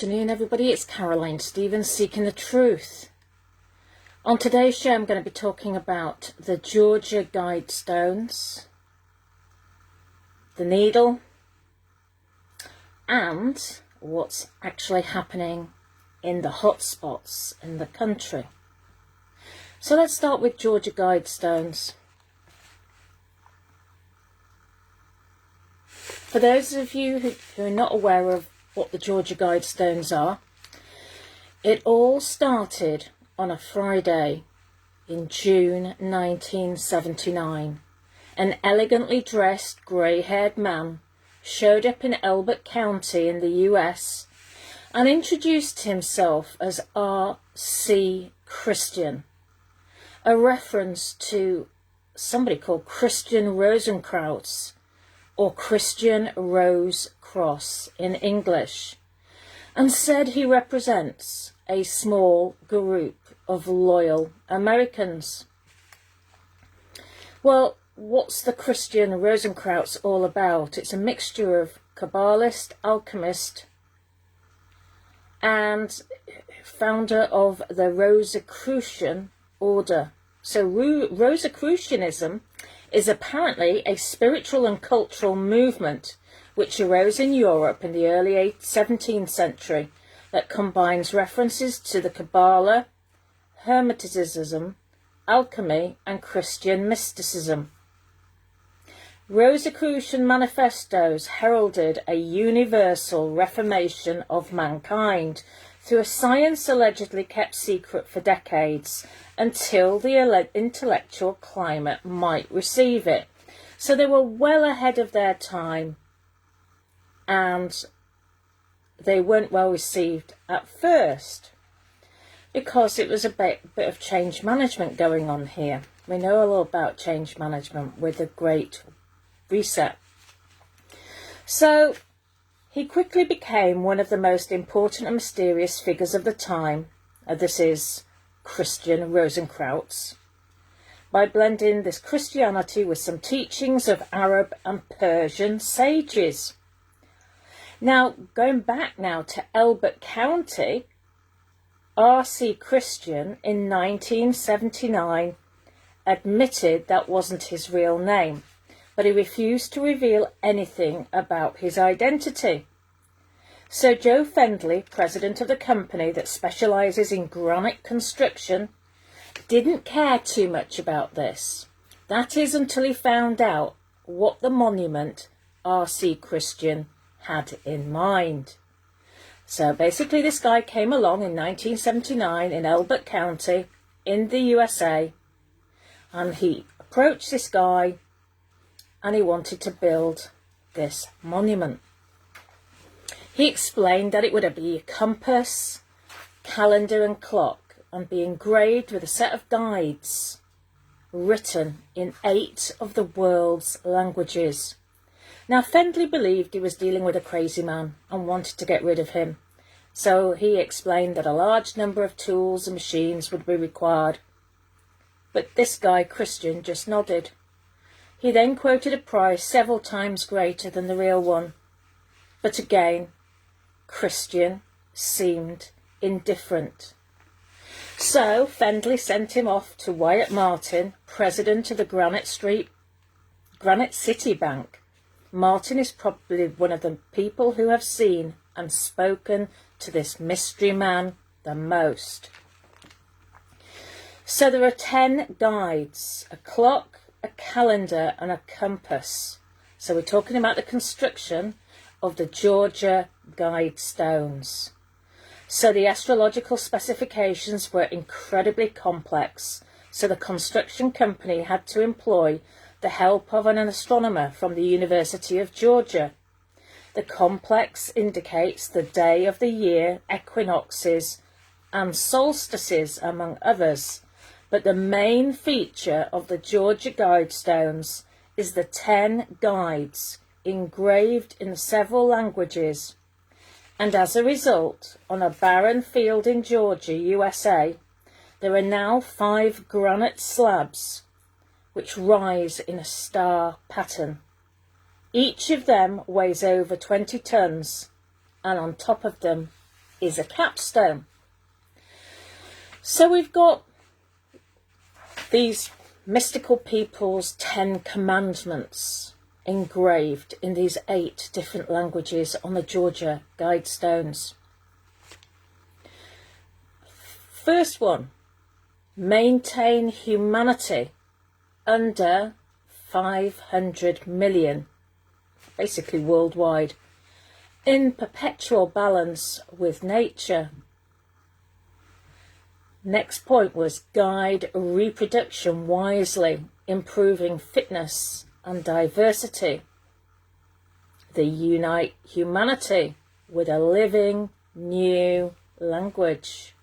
afternoon, everybody. It's Caroline Stevens, Seeking the Truth. On today's show, I'm going to be talking about the Georgia Guidestones, the needle, and what's actually happening in the hotspots in the country. So let's start with Georgia Guidestones. For those of you who are not aware of what the Georgia Guidestones are, it all started on a Friday in June 1979. An elegantly dressed grey-haired man showed up in Elbert County in the US and introduced himself as R.C. Christian, a reference to somebody called Christian Rosenkrantz, or Christian Rose Cross in English, and said he represents a small group of loyal Americans. Well, what's the Christian Rosenkrantz all about? It's a mixture of Kabbalist, alchemist, and founder of the Rosicrucian order. So Rosicrucianism is apparently a spiritual and cultural movement which arose in Europe in the early 17th century that combines references to the Kabbalah, Hermeticism, alchemy, and Christian mysticism. Rosicrucian manifestos heralded a universal reformation of mankind through a science allegedly kept secret for decades until the intellectual climate might receive it. So they were well ahead of their time, and they weren't well received at first because it was a bit of change management going on here. We know a lot about change management with the Great Reset. So he quickly became one of the most important and mysterious figures of the time. This is Christian Rosenkrantz, by blending this Christianity with some teachings of Arab and Persian sages. Now, going back now to Elbert County, R.C. Christian in 1979 admitted that wasn't his real name, but he refused to reveal anything about his identity. So Joe Fendley, president of the company that specialises in granite construction, didn't care too much about this. That is until he found out what the monument R.C. Christian had in mind. So basically this guy came along in 1979 in Elbert County in the USA, and he approached this guy and he wanted to build this monument. He explained that it would be a compass, calendar and clock, and be engraved with a set of guides written in 8 of the world's languages. Now, Fendley believed he was dealing with a crazy man and wanted to get rid of him. So he explained that a large number of tools and machines would be required. But this guy, Christian, just nodded. He then quoted a price several times greater than the real one. But again, Christian seemed indifferent. So Fendley sent him off to Wyatt Martin, president of the Granite City Bank. Martin is probably one of the people who have seen and spoken to this mystery man the most. So there are 10 guides, a clock, a calendar and a compass. So we're talking about the construction of the Georgia Guidestones. So the astrological specifications were incredibly complex, so the construction company had to employ the help of an astronomer from the University of Georgia. The complex indicates the day of the year, equinoxes and solstices, among others. But the main feature of the Georgia Guidestones is the 10 guides engraved in several languages. And as a result, on a barren field in Georgia, USA, there are now 5 granite slabs which rise in a star pattern. Each of them weighs over 20 tons, and on top of them is a capstone. So we've got these mystical people's 10 commandments engraved in these 8 different languages on the Georgia Guidestones. First one, maintain humanity under 500 million, basically worldwide, in perpetual balance with nature. Next point was guide reproduction wisely, improving fitness and diversity. They unite humanity with a living new language.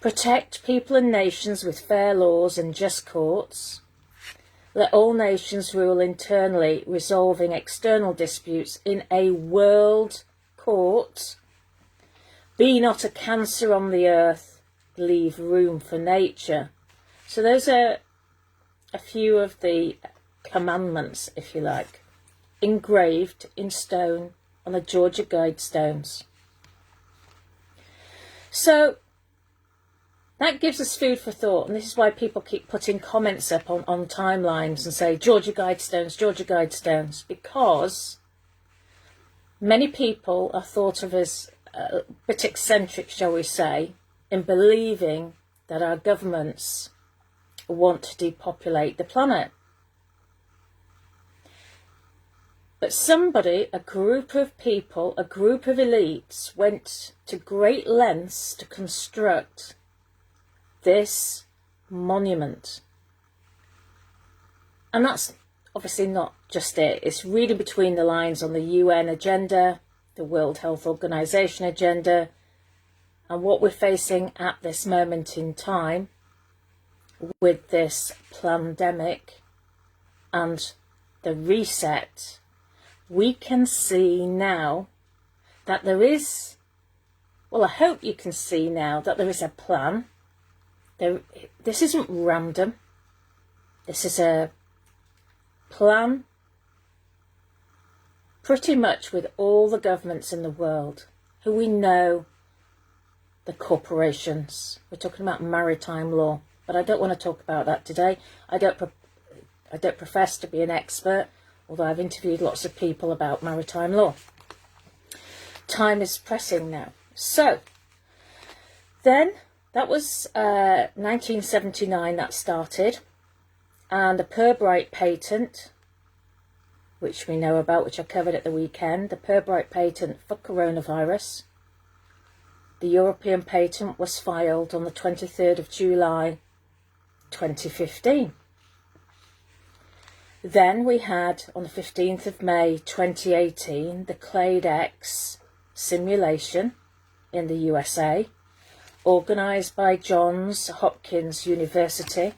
Protect people and nations with fair laws and just courts. Let all nations rule internally, resolving external disputes in a world court. Be not a cancer on the earth, leave room for nature. So those are a few of the commandments, if you like, engraved in stone on the Georgia Guidestones. So that gives us food for thought, and this is why people keep putting comments up on timelines and say, Georgia Guidestones, because many people are thought of as a bit eccentric, shall we say, in believing that our governments want to depopulate the planet. But somebody, a group of people, a group of elites went to great lengths to construct this monument. And that's obviously not just it. It's reading between the lines on the UN agenda, the World Health Organization agenda, and what we're facing at this moment in time with this pandemic and the reset. We can see now that there is, well, I hope you can see now that there is a plan. This isn't random. This is a plan pretty much with all the governments in the world who we know, the corporations. We're talking about maritime law, but I don't want to talk about that today. I don't profess to be an expert, although I've interviewed lots of people about maritime law. Time is pressing now. So then that was 1979 that started, and the Pirbright patent, which we know about, which I covered at the weekend, the Pirbright patent for coronavirus. The European patent was filed on the 23rd of July 2015. Then we had, on the 15th of May 2018, the Clade X simulation in the USA, organised by Johns Hopkins University.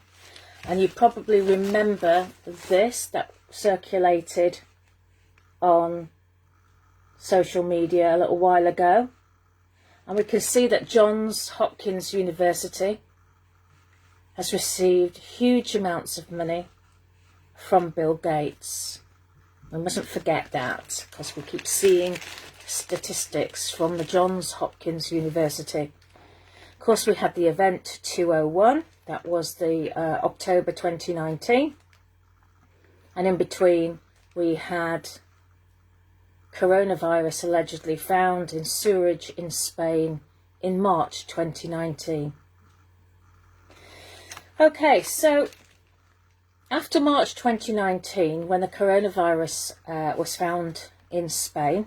And you probably remember this, that circulated on social media a little while ago. And we can see that Johns Hopkins University has received huge amounts of money from Bill Gates. We mustn't forget that, because we keep seeing statistics from the Johns Hopkins University. Of course, we had the event 201, that was the October 2019, and in between we had coronavirus allegedly found in sewerage in Spain in March 2019. Okay, so after March 2019, when the coronavirus was found in Spain,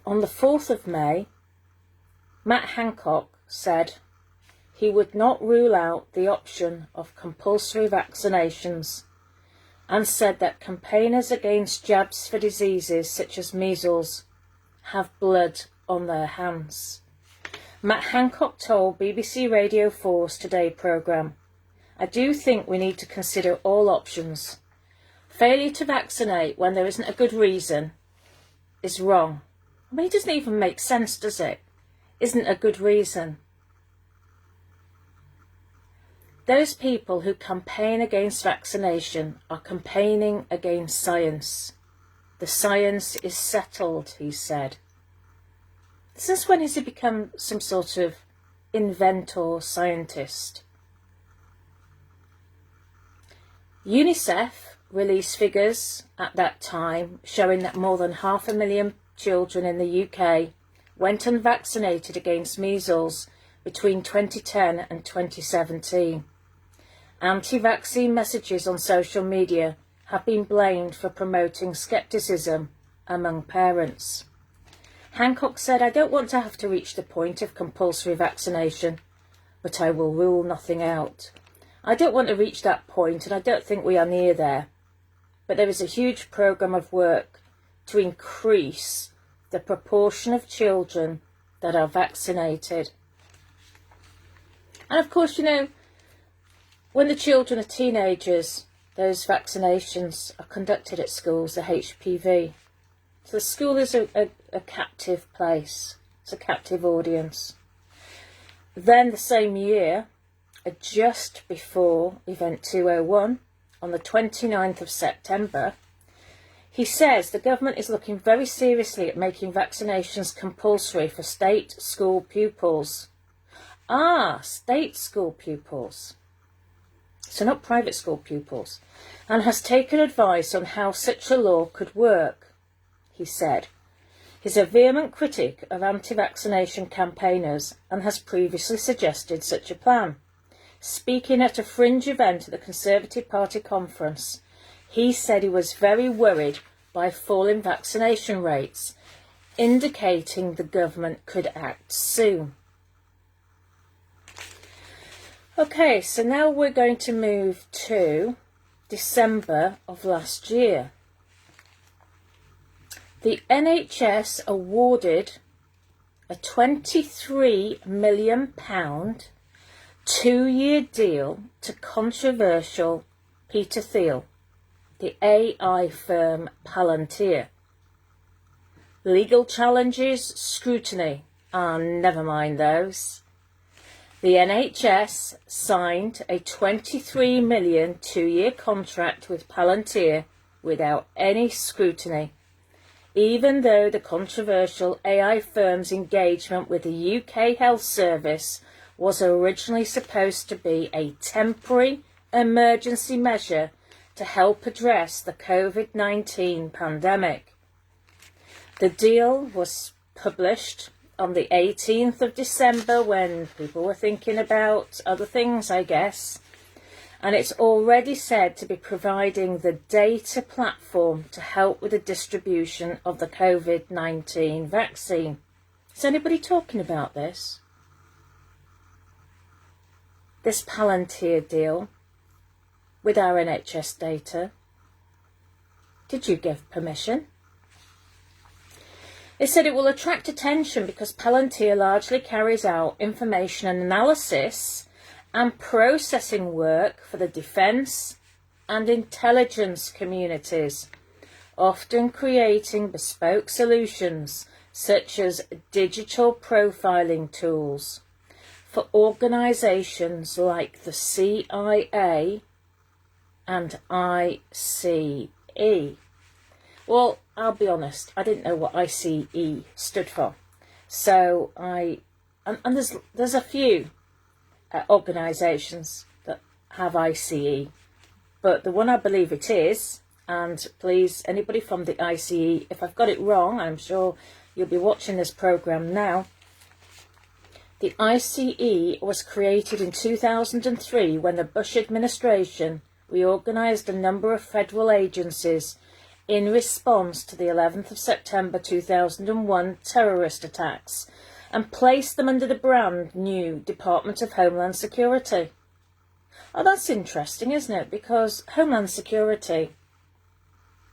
on the 4th of May, Matt Hancock said he would not rule out the option of compulsory vaccinations, and said that campaigners against jabs for diseases such as measles have blood on their hands. Matt Hancock told BBC Radio 4's Today programme, "I do think we need to consider all options. Failure to vaccinate when there isn't a good reason is wrong." I mean, it doesn't even make sense, does it? Isn't a good reason. Those people who campaign against vaccination are campaigning against science. The science is settled, he said. Since when has he become some sort of inventor scientist? UNICEF released figures at that time showing that more than 500,000 children in the UK went unvaccinated against measles between 2010 and 2017. Anti-vaccine messages on social media have been blamed for promoting scepticism among parents. Hancock said, "I don't want to have to reach the point of compulsory vaccination, but I will rule nothing out. I don't want to reach that point, and I don't think we are near there. But there is a huge programme of work to increase the proportion of children that are vaccinated." And of course, when the children are teenagers, those vaccinations are conducted at schools, the HPV. So the school is a captive place. It's a captive audience. Then the same year, just before Event 201, on the 29th of September, he says the government is looking very seriously at making vaccinations compulsory for state school pupils. State school pupils. So not private school pupils. And has taken advice on how such a law could work, he said. He's a vehement critic of anti-vaccination campaigners and has previously suggested such a plan. Speaking at a fringe event at the Conservative Party conference, he said he was very worried by falling vaccination rates, indicating the government could act soon. Okay, so now we're going to move to December of last year. The NHS awarded a £23 million 2-year deal to controversial Peter Thiel, the AI firm Palantir. Legal challenges, scrutiny, never mind those. The NHS signed a £23 million 2-year contract with Palantir without any scrutiny, even though the controversial AI firm's engagement with the UK Health Service was originally supposed to be a temporary emergency measure to help address the COVID-19 pandemic. The deal was published on the 18th of December when people were thinking about other things, I guess, and it's already said to be providing the data platform to help with the distribution of the COVID-19 vaccine. Is anybody talking about this? This Palantir deal with our NHS data? Did you give permission? They said it will attract attention because Palantir largely carries out information analysis and processing work for the defence and intelligence communities, often creating bespoke solutions such as digital profiling tools for organisations like the CIA and ICE. Well, I'll be honest, I didn't know what ICE stood for. So there's a few organisations that have ICE, but the one I believe it is, and please, anybody from the ICE, if I've got it wrong, I'm sure you'll be watching this programme now. The ICE was created in 2003 when the Bush administration reorganised a number of federal agencies in response to the 11th of September 2001 terrorist attacks and placed them under the brand new Department of Homeland Security. Oh, that's interesting, isn't it? Because Homeland Security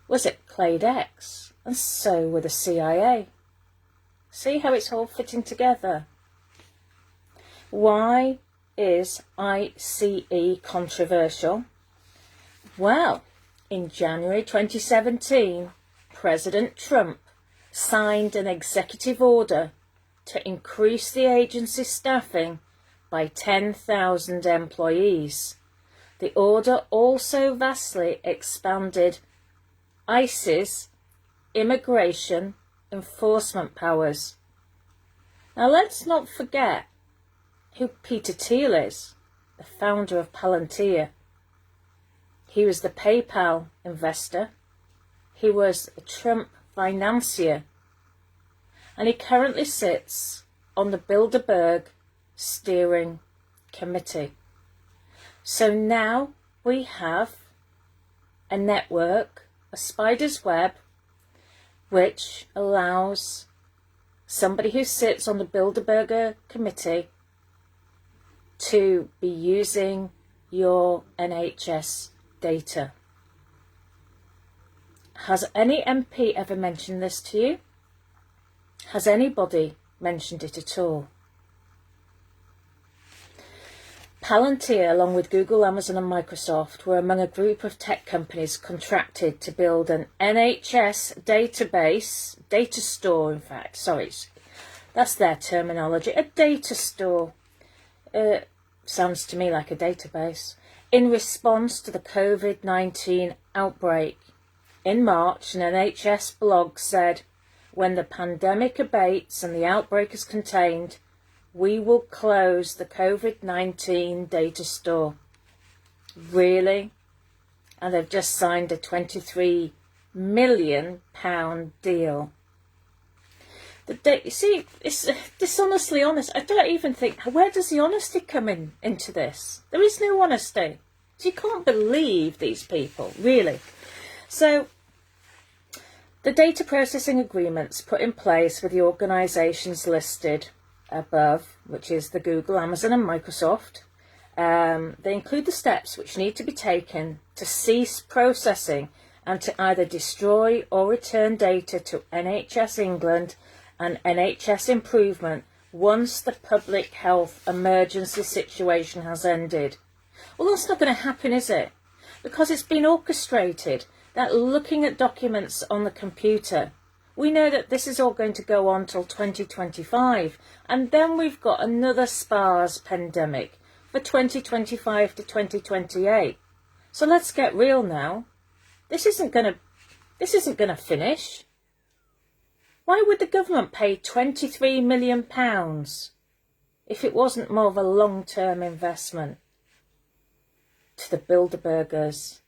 was at Clade X, and so were the CIA. See how it's all fitting together? Why is ICE controversial? Well, in January 2017, President Trump signed an executive order to increase the agency's staffing by 10,000 employees. The order also vastly expanded ICE's immigration enforcement powers. Now let's not forget who Peter Thiel is, the founder of Palantir. He was the PayPal investor. He was a Trump financier. And he currently sits on the Bilderberg Steering Committee. So now we have a network, a spider's web, which allows somebody who sits on the Bilderberg Committee to be using your NHS data. Has any MP ever mentioned this to you? Has anybody mentioned it at all? Palantir, along with Google, Amazon and Microsoft, were among a group of tech companies contracted to build an NHS database, data store in fact, sorry, that's their terminology, a data store. Sounds to me like a database. In response to the COVID-19 outbreak. In March, an NHS blog said, when the pandemic abates and the outbreak is contained, we will close the COVID-19 data store. Really? And they've just signed a £23 million deal. You see, it's dishonestly honest. I don't even think, where does the honesty come into this? There is no honesty. So you can't believe these people, really. So, the data processing agreements put in place with the organisations listed above, which is the Google, Amazon and Microsoft, they include the steps which need to be taken to cease processing and to either destroy or return data to NHS England and NHS Improvement once the public health emergency situation has ended. Well, that's not going to happen, is it? Because it's been orchestrated that looking at documents on the computer, we know that this is all going to go on till 2025, and then we've got another SPARS pandemic for 2025 to 2028. So let's get real now. This isn't going to finish. Why would the government pay £23 million if it wasn't more of a long-term investment to the Bilderbergers?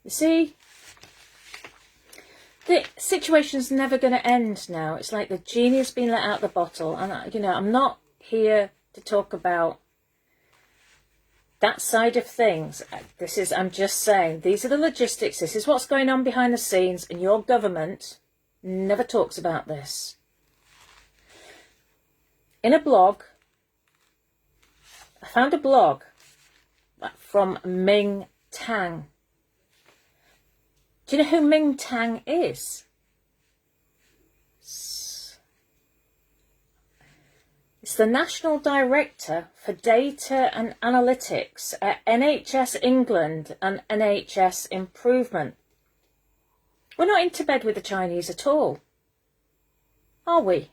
You see, the situation's never going to end now. It's like the genie has been let out of the bottle. And, you know, I'm not here to talk about that side of things. I'm just saying, these are the logistics. This is what's going on behind the scenes, and your government never talks about this. In a blog, I found a blog from Ming Tang. Do you know who Ming Tang is? It's the National Director for Data and Analytics at NHS England and NHS Improvement. We're not into bed with the Chinese at all, are we?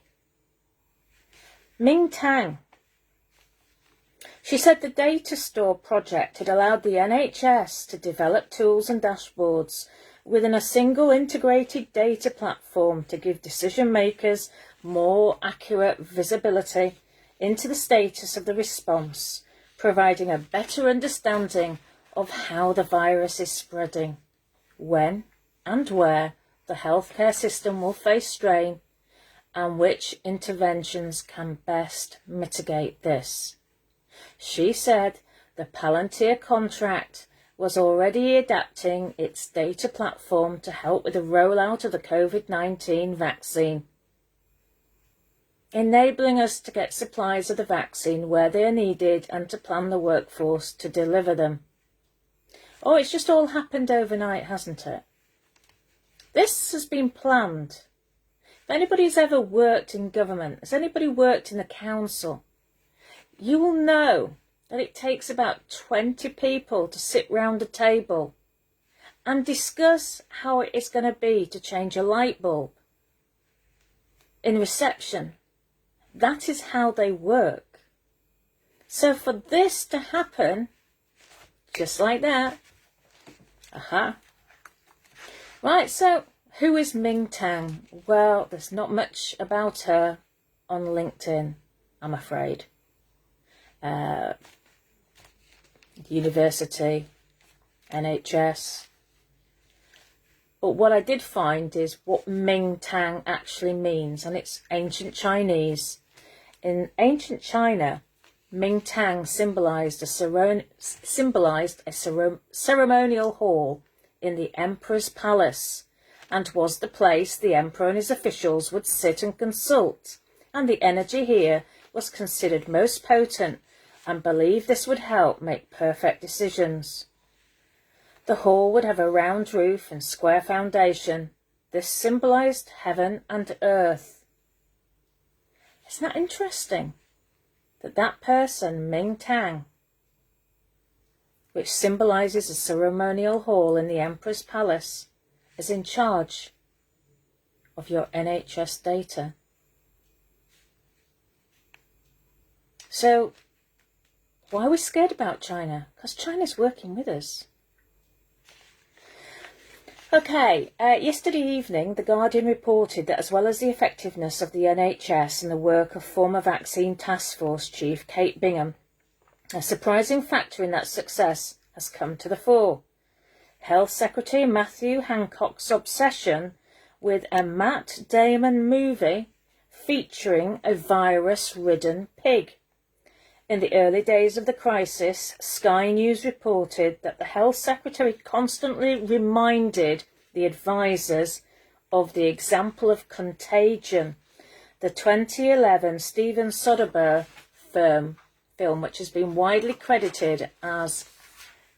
Ming Tang. She said the data store project had allowed the NHS to develop tools and dashboards within a single integrated data platform to give decision makers more accurate visibility into the status of the response, providing a better understanding of how the virus is spreading, when and where the healthcare system will face strain, and which interventions can best mitigate this. She said the Palantir contract was already adapting its data platform to help with the rollout of the COVID-19 vaccine, enabling us to get supplies of the vaccine where they are needed and to plan the workforce to deliver them. Oh, it's just all happened overnight, hasn't it? This has been planned. If anybody's ever worked in government, has anybody worked in the council, you will know that it takes about 20 people to sit round a table and discuss how it is going to be to change a light bulb in reception. That is how they work. So for this to happen, just like that, Right, so who is Ming Tang? Well, there's not much about her on LinkedIn, I'm afraid. University, NHS. But what I did find is what Ming Tang actually means, and it's ancient Chinese. In ancient China, Ming Tang symbolized a ceremonial hall in the emperor's palace, and was the place the emperor and his officials would sit and consult, and the energy here was considered most potent, and believed this would help make perfect decisions. The hall would have a round roof and square foundation. This symbolized heaven and earth. Isn't that interesting? That person, Ming Tang, which symbolizes a ceremonial hall in the emperor's palace, is in charge of your NHS data. So, why are we scared about China? Because China's working with us. Okay, yesterday evening, The Guardian reported that as well as the effectiveness of the NHS and the work of former Vaccine Task Force Chief Kate Bingham, a surprising factor in that success has come to the fore. Health Secretary Matthew Hancock's obsession with a Matt Damon movie featuring a virus-ridden pig. In the early days of the crisis, Sky News reported that the Health Secretary constantly reminded the advisors of the example of Contagion, the 2011 Steven Soderbergh film, which has been widely credited as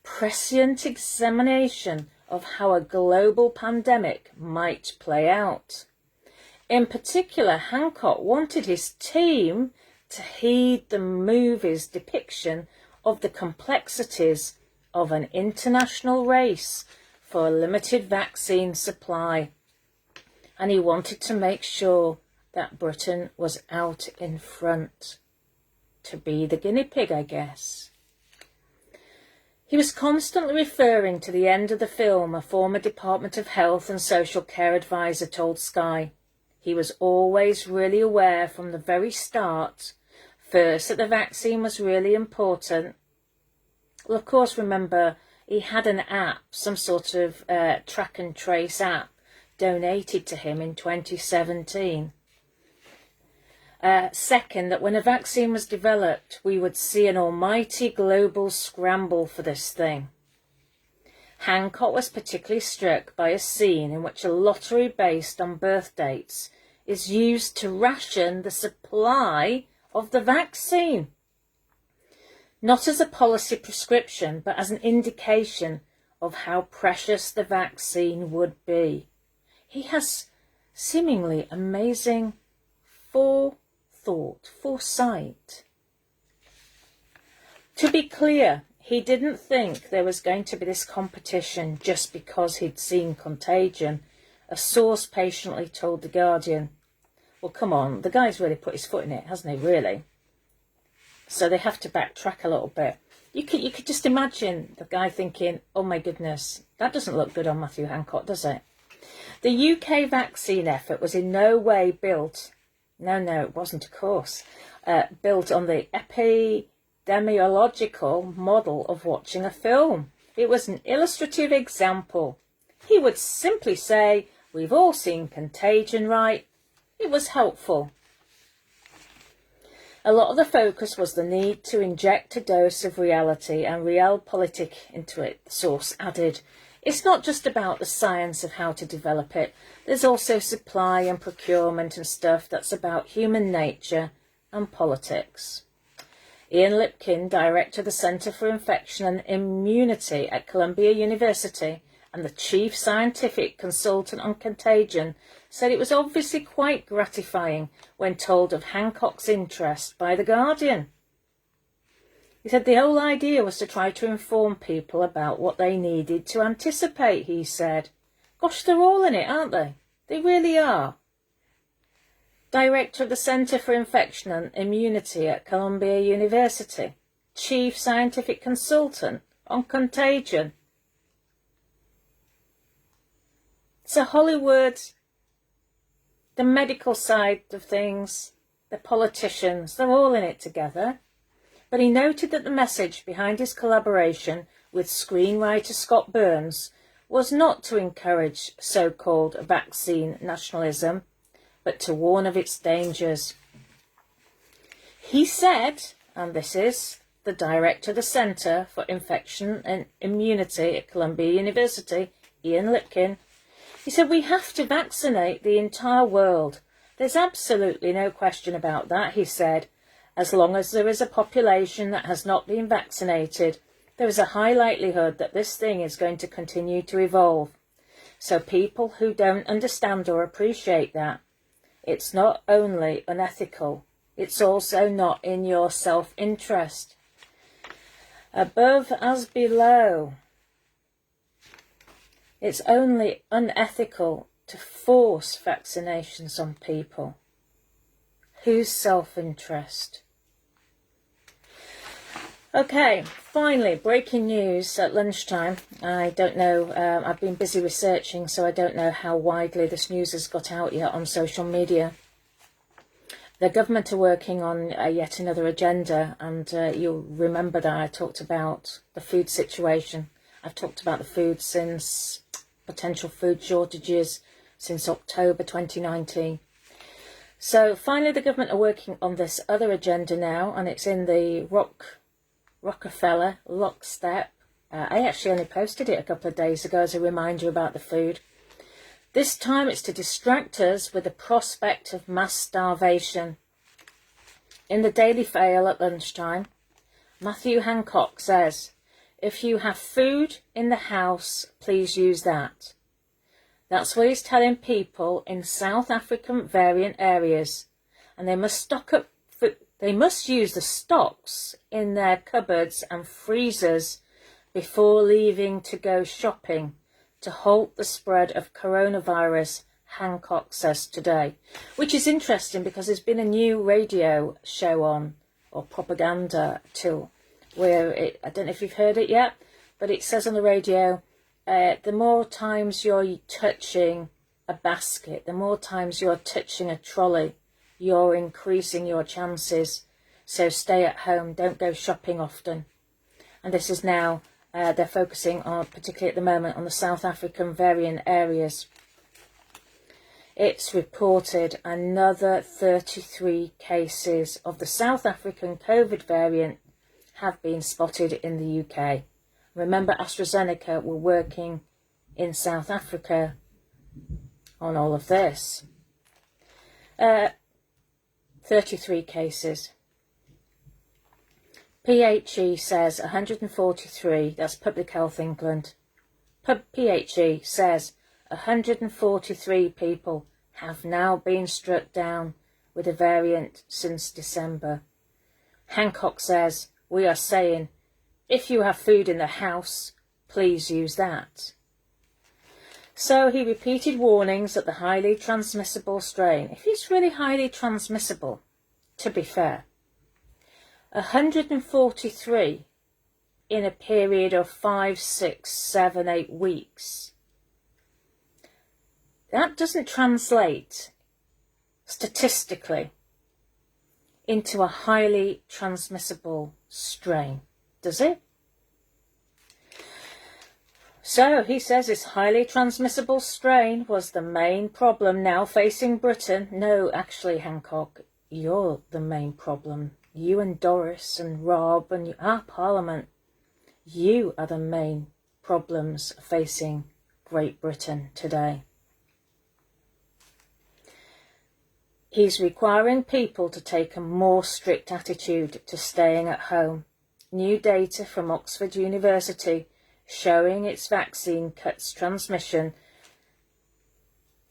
prescient examination of how a global pandemic might play out. In particular, Hancock wanted his team to heed the movie's depiction of the complexities of an international race for a limited vaccine supply. And he wanted to make sure that Britain was out in front. To be the guinea pig, I guess. He was constantly referring to the end of the film, a former Department of Health and Social Care advisor told Sky. He was always really aware from the very start, first, that the vaccine was really important. Well, of course, remember, he had an app, some sort of track and trace app, donated to him in 2017. Second, that when a vaccine was developed, we would see an almighty global scramble for this thing. Hancock was particularly struck by a scene in which a lottery based on birth dates is used to ration the supply of the vaccine. Not as a policy prescription, but as an indication of how precious the vaccine would be. He has seemingly amazing foresight. To be clear, he didn't think there was going to be this competition just because he'd seen Contagion, a source patiently told The Guardian. Well, come on, the guy's really put his foot in it, hasn't he, really? So they have to backtrack a little bit. You could just imagine the guy thinking, oh my goodness, that doesn't look good on Matthew Hancock, does it? The UK vaccine effort was in no way built, no, it wasn't, of course, built on the epidemiological model of watching a film. It was an illustrative example. He would simply say, we've all seen Contagion, right? It was helpful. A lot of the focus was the need to inject a dose of reality and realpolitik into it, the source added. It's not just about the science of how to develop it. There's also supply and procurement and stuff that's about human nature and politics. Ian Lipkin, director of the Centre for Infection and Immunity at Columbia University and the chief scientific consultant on Contagion, said it was obviously quite gratifying when told of Hancock's interest by The Guardian. He said the whole idea was to try to inform people about what they needed to anticipate, he said. Gosh, they're all in it, aren't they? They really are. Director of the Centre for Infection and Immunity at Columbia University, chief scientific consultant on Contagion. So Hollywood, the medical side of things, the politicians, they're all in it together. But he noted that the message behind his collaboration with screenwriter Scott Burns was not to encourage so-called vaccine nationalism, but to warn of its dangers. He said, and this is the director of the Centre for Infection and Immunity at Columbia University, Ian Lipkin, he said, we have to vaccinate the entire world. There's absolutely no question about that, he said. As long as there is a population that has not been vaccinated, there is a high likelihood that this thing is going to continue to evolve. So people who don't understand or appreciate that, it's not only unethical, it's also not in your self-interest. Above as below, it's only unethical to force vaccinations on people. Whose self-interest? Okay, finally, breaking news at lunchtime. I don't know, I've been busy researching, so I don't know how widely this news has got out yet on social media. The government are working on yet another agenda, and you'll remember that I talked about the food situation. I've talked about the food since potential food shortages since October 2019. So finally the government are working on this other agenda now, and it's in the Rockefeller lockstep. I actually only posted it a couple of days ago as a reminder about the food. This time it's to distract us with the prospect of mass starvation. In the Daily Fail at lunchtime, Matthew Hancock says, if you have food in the house, please use that. That's what he's telling people in South African variant areas, and they must stock up. They must use the stocks in their cupboards and freezers before leaving to go shopping to halt the spread of coronavirus, Hancock says today. Which is interesting because there's been a new radio show on, or propaganda tool, where I don't know if you've heard it yet, but it says on the radio, the more times you're touching a basket, the more times you're touching a trolley, you're increasing your chances. So stay at home, don't go shopping often. And this is now, they're focusing on, particularly at the moment, on the South African variant areas. It's reported another 33 cases of the South African COVID variant have been spotted in the UK. Remember, AstraZeneca were working in South Africa on all of this. 33 cases. PHE says 143, that's Public Health England. PHE says 143 people have now been struck down with a variant since December. Hancock says, we are saying, if you have food in the house, please use that. So he repeated warnings that the highly transmissible strain, if it's really highly transmissible, to be fair, 143 in a period of 5, 6, 7, 8 weeks. That doesn't translate statistically into a highly transmissible strain, does it? So he says this highly transmissible strain was the main problem now facing Britain. No, actually, Hancock, you're the main problem. You and Doris and Rob and our Parliament, you are the main problems facing Great Britain today. He's requiring people to take a more strict attitude to staying at home. New data from Oxford University showing its vaccine cuts transmission.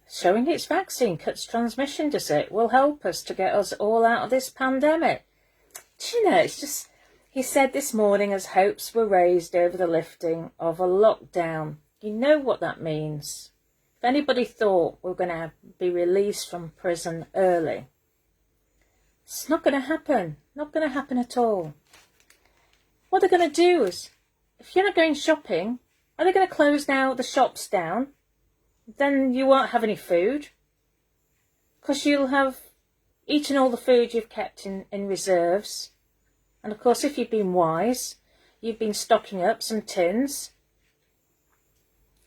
Showing its vaccine cuts transmission, does it? Will help us to get us all out of this pandemic. Do you know, it's just, he said this morning as hopes were raised over the lifting of a lockdown. You know what that means. If anybody thought we were going to be released from prison early, it's not going to happen. Not going to happen at all. What they're going to do is, if you're not going shopping, are they going to close now the shops down? Then you won't have any food. Because you'll have eaten all the food you've kept in reserves. And of course, if you've been wise, you've been stocking up some tins,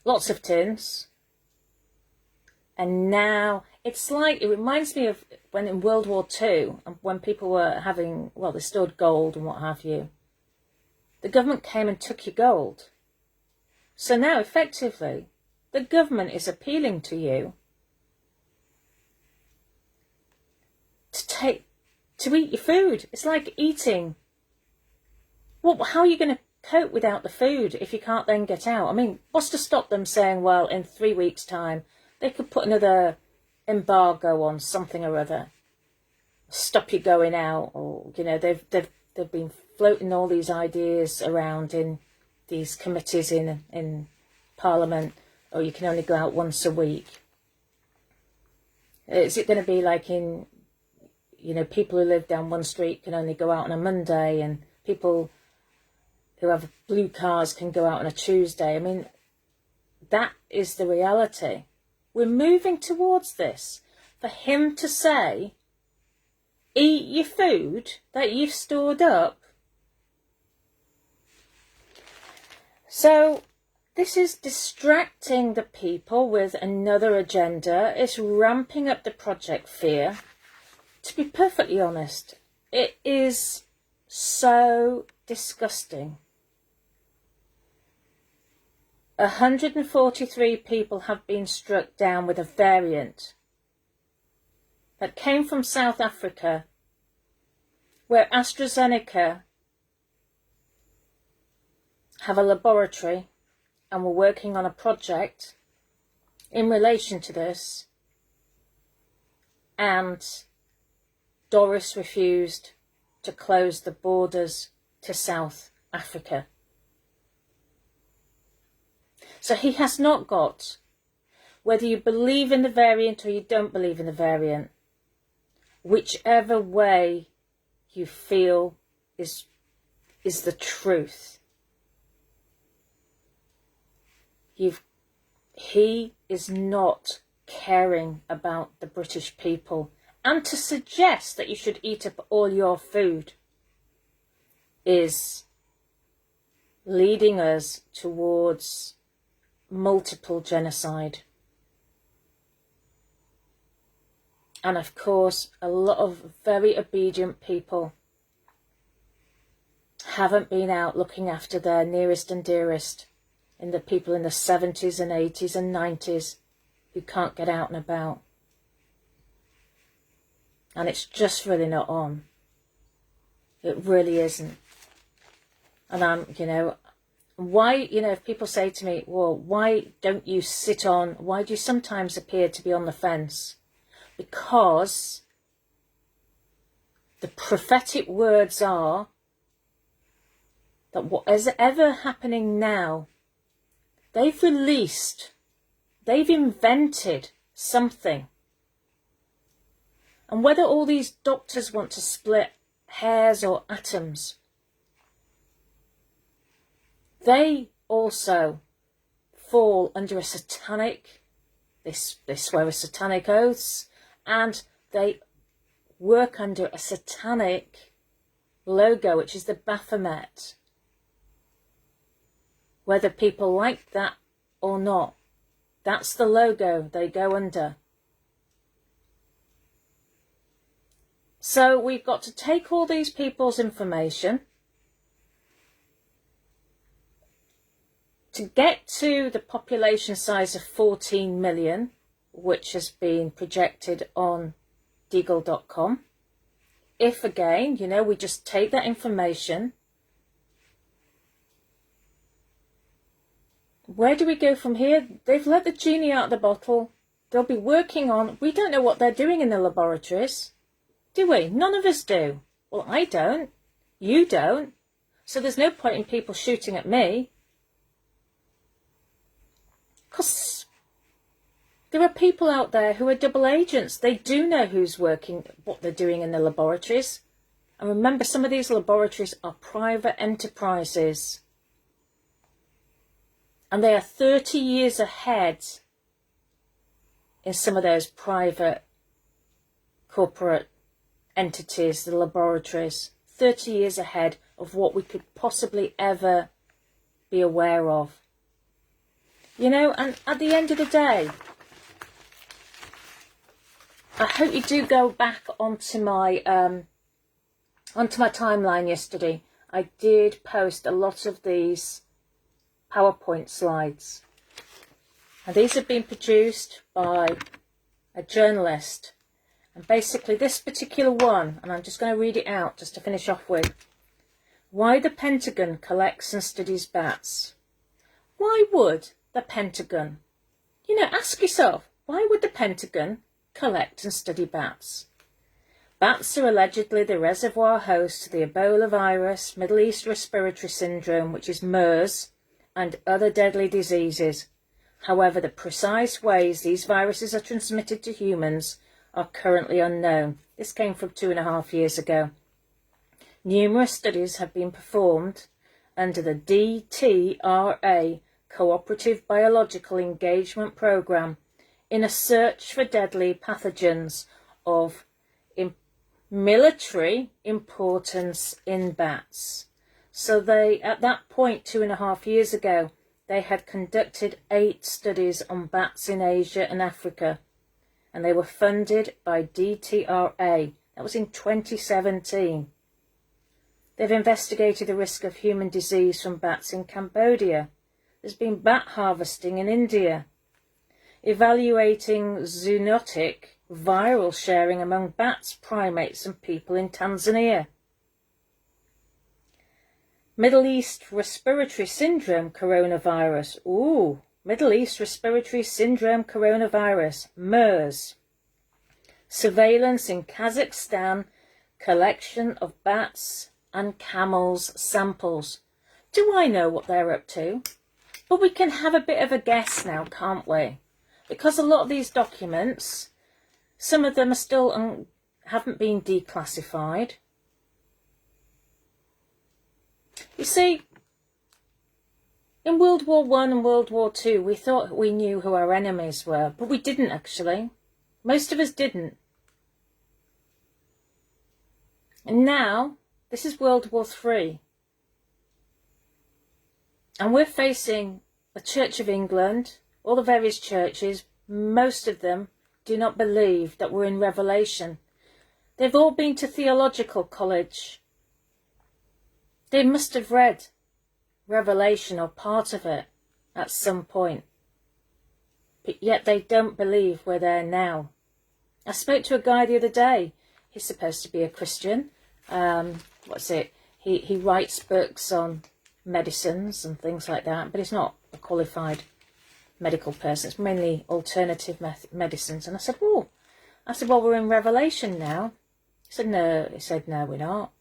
lots of tins. And now it's like, it reminds me of when in World War II, when people were having, well, they stored gold and what have you. The government came and took your gold. So now, effectively, the government is appealing to you to eat your food. It's like eating. Well, how are you going to cope without the food if you can't then get out? I mean, what's to stop them saying, well, in 3 weeks' time, they could put another embargo on something or other, stop you going out, or, you know, they've been floating all these ideas around in these committees in Parliament, or you can only go out once a week. Is it going to be like in, you know, people who live down one street can only go out on a Monday, and people who have blue cars can go out on a Tuesday? I mean, that is the reality. We're moving towards this. For him to say, eat your food that you've stored up. So this is distracting the people with another agenda. It's ramping up the project fear. To be perfectly honest, it is so disgusting. 143 people have been struck down with a variant that came from South Africa, where AstraZeneca have a laboratory and were working on a project in relation to this, and Doris refused to close the borders to South Africa. So he has not got, whether you believe in the variant or you don't believe in the variant, whichever way you feel is the truth. He is not caring about the British people. And to suggest that you should eat up all your food is leading us towards multiple genocide. And of course, a lot of very obedient people haven't been out looking after their nearest and dearest, in the people in the 70s and 80s and 90s who can't get out and about. And it's just really not on. It really isn't. And I'm, you know, why, you know, if people say to me, well, why don't you sit on, why do you sometimes appear to be on the fence? Because the prophetic words are that whatever happening now, they've invented something. And whether all these doctors want to split hairs or atoms, they also fall under a satanic, they swear a satanic oaths, and they work under a satanic logo, which is the Baphomet. Whether people like that or not, that's the logo they go under. So we've got to take all these people's information to get to the population size of 14 million, which has been projected on Deagle.com. If again, you know, we just take that information, where do we go from here? They've let the genie out of the bottle. They'll be working on, we don't know what they're doing in the laboratories. Do we? None of us do. Well, I don't. You don't. So there's no point in people shooting at me. Because there are people out there who are double agents. They do know who's working, what they're doing in the laboratories. And remember, some of these laboratories are private enterprises. And they are 30 years ahead in some of those private corporate entities, the laboratories, 30 years ahead of what we could possibly ever be aware of. You know, and at the end of the day, I hope you do go back onto my timeline yesterday. I did post a lot of these PowerPoint slides. And these have been produced by a journalist. And basically this particular one, and I'm just going to read it out just to finish off with. Why the Pentagon collects and studies bats. Why would the Pentagon, you know, ask yourself, why would the Pentagon collect and study bats? Bats are allegedly the reservoir host to the Ebola virus, Middle East respiratory syndrome, which is MERS, and other deadly diseases. However, the precise ways these viruses are transmitted to humans are currently unknown. This came from 2.5 years ago. Numerous studies have been performed under the DTRA Cooperative Biological Engagement Programme in a search for deadly pathogens of military importance in bats. So they, at that point 2.5 years ago, they had conducted 8 studies on bats in Asia and Africa, and they were funded by DTRA. That was in 2017. They've investigated the risk of human disease from bats in Cambodia. There's been bat harvesting in India. Evaluating zoonotic viral sharing among bats, primates and people in Tanzania. Middle East respiratory syndrome coronavirus. Ooh, Middle East respiratory syndrome coronavirus, MERS. Surveillance in Kazakhstan, collection of bats and camels samples. Do I know what they're up to? But we can have a bit of a guess now, can't we? Because a lot of these documents, some of them are still haven't been declassified. You see, in World War I and World War II, we thought we knew who our enemies were, but we didn't actually. Most of us didn't. And now, this is World War III. And we're facing the Church of England, all the various churches, most of them do not believe that we're in Revelation. They've all been to theological college. They must have read Revelation or part of it at some point. But yet they don't believe we're there now. I spoke to a guy the other day. He's supposed to be a Christian. He writes books on medicines and things like that, but he's not a qualified medical person. It's mainly alternative medicines. And I said, well, we're in Revelation now. He said, no, we're not.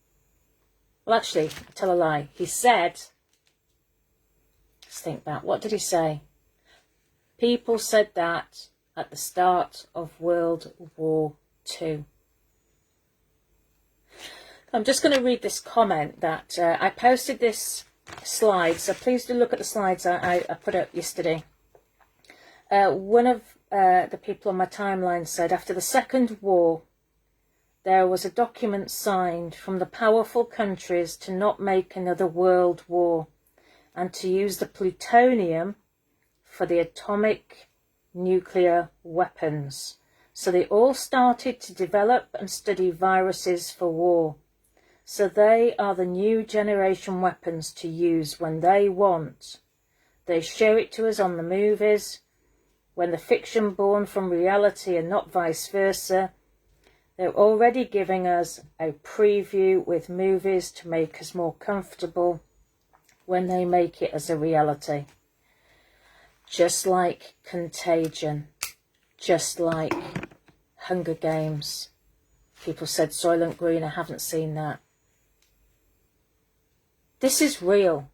Well, actually, I tell a lie. He said, let's think back. What did he say? People said that at the start of World War II. I'm just going to read this comment that I posted this slide. So please do look at the slides I put up yesterday. One of the people on my timeline said, after the Second War, there was a document signed from the powerful countries to not make another world war and to use the plutonium for the atomic nuclear weapons. So they all started to develop and study viruses for war. So they are the new generation weapons to use when they want. They show it to us on the movies, when the fiction born from reality and not vice versa. They're already giving us a preview with movies to make us more comfortable when they make it as a reality. Just like Contagion, just like Hunger Games. People said Soylent Green, I haven't seen that. This is real.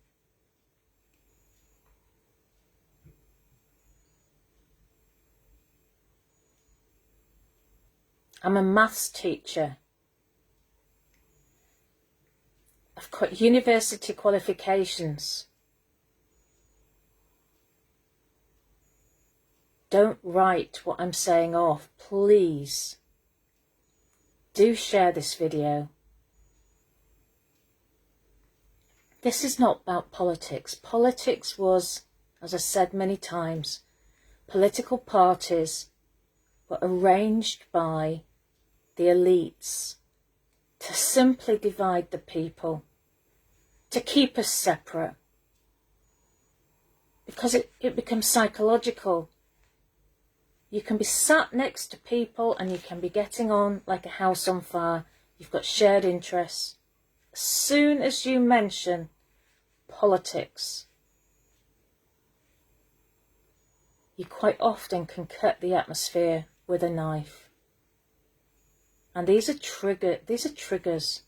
I'm a maths teacher. I've got university qualifications. Don't write what I'm saying off, please. do share this video. This is not about politics. Politics was, as I said many times, political parties were arranged by the elites to simply divide the people, to keep us separate, because it becomes psychological. You can be sat next to people and you can be getting on like a house on fire. You've got shared interests. As soon as you mention politics, you quite often can cut the atmosphere with a knife. And these are triggers.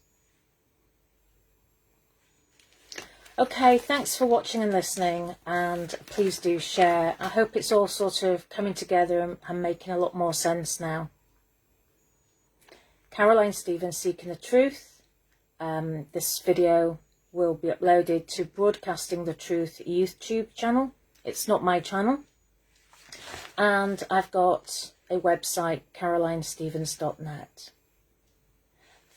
Okay, thanks for watching and listening, and please do share. I hope it's all sort of coming together and making a lot more sense now. Caroline Stevens, Seeking the Truth. This video will be uploaded to Broadcasting the Truth YouTube channel. It's not my channel. And I've got a website, carolinestevens.net.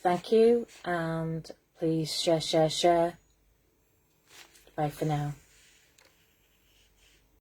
Thank you, and please share. Bye for now.